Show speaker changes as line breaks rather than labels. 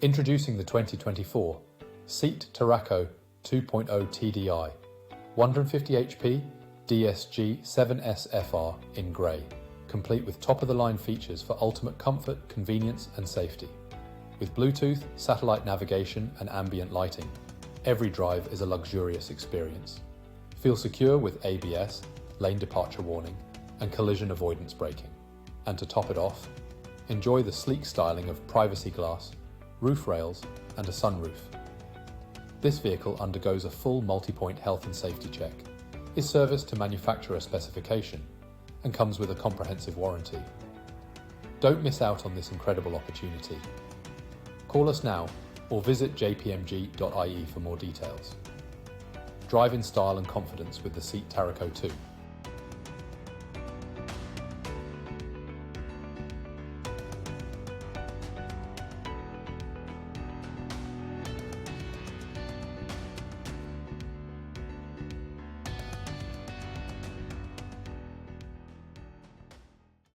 Introducing the 2024 Seat Tarraco 2.0 TDI 150HP DSG 7SFR in grey, complete with top-of-the-line features for ultimate comfort, convenience and safety. With Bluetooth, satellite navigation and ambient lighting, every drive is a luxurious experience. Feel secure with ABS, lane departure warning and collision avoidance braking. And to top it off, enjoy the sleek styling of privacy glass, roof rails and a sunroof. This vehicle undergoes a full multi-point health and safety check, is serviced to manufacturer specification and comes with a comprehensive warranty. Don't miss out on this incredible opportunity. Call us now or visit jpmg.ie for more details. Drive in style and confidence with the Seat Tarraco 2.